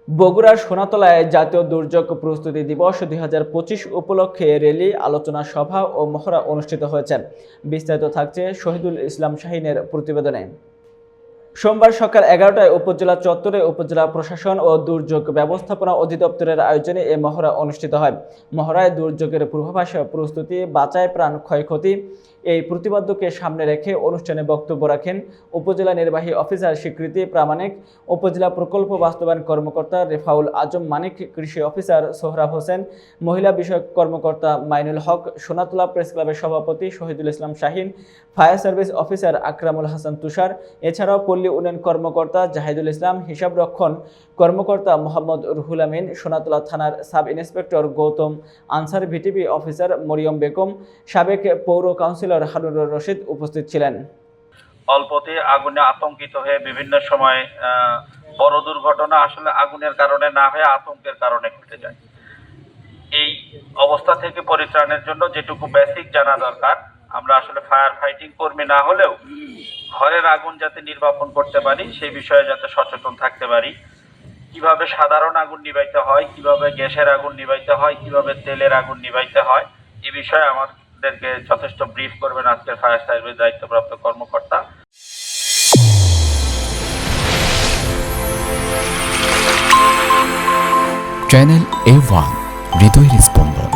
বগুড়ার সোনাতলায় জাতীয় দুর্যোগ প্রস্তুতি দিবস 2025 উপলক্ষে র্যালি, আলোচনা সভা ও মহড়া অনুষ্ঠিত হয়েছে। বিস্তারিত থাকছে শহীদুল ইসলাম শাহীনের প্রতিবেদনে। সোমবার সকাল 11টায় উপজেলা চত্বরে উপজেলা প্রশাসন ও দুর্যোগ ব্যবস্থাপনা অধিদপ্তরের আয়োজনে এ মহড়া অনুষ্ঠিত হয়। মহড়ায় দুর্যোগের পূর্বাভাস, প্রস্তুতি, বাঁচায় প্রাণ, ক্ষয়ক্ষতি এই প্রতিপাদ্যকে সামনে রেখে অনুষ্ঠানে বক্তব্য রাখেন উপজেলা নির্বাহী অফিসার স্বীকৃতি প্রামাণিক, উপজেলা প্রকল্প বাস্তবায়ন কর্মকর্তা রেফাউল আজম মানিক, কৃষি অফিসার সোহরাব হোসেন, মহিলা বিষয়ক কর্মকর্তা মাইনুল হক, সোনাতলা প্রেস ক্লাবের সভাপতি Shahidul Islam Shahin, fire service officer Akramul Hasan Tushar, এছাড়াও পল্লী উন্নয়ন কর্মকর্তা জাহিদুল ইসলাম, হিসাবরক্ষণ কর্মকর্তা মোহাম্মদ রুহুল আমিন, সোনাতলা থানার sub inspector Gautam Ansar, VDP officer Mariam Begum, সাবেক পৌর কাউন্সিলর হারুনুর রশিদ উপস্থিত ছিলেন। অল্পতে আগুনে আতঙ্কিত হয়ে বিভিন্ন সময় বড় দুর্ঘটনা আসলে আগুনের কারণে না হয়ে আতঙ্কের কারণে ঘটে যায়। এই অবস্থা থেকে পরিত্রাণের জন্য যেটুকু বেসিক জানা দরকার, আমরা আসলে ফায়ার ফাইটিং কর্মী না হলেও ঘরের আগুন যাতে নির্বাপন করতে পারি সেই বিষয়ে যাতে সচেতন থাকতে পারি। কিভাবে সাধারণ আগুন নিভাইতে হয়, কিভাবে গ্যাসের আগুন নিভাইতে হয়, কিভাবে তেলের আগুন নিভাইতে হয়, এই বিষয়ে আমাদেরকে যথেষ্ট ব্রিফ করবেন আজকের ফায়ার সার্ভিস দায়িত্বপ্রাপ্ত কর্মকর্তা। চ্যানেল A1 হৃদয়ের স্পন্দন।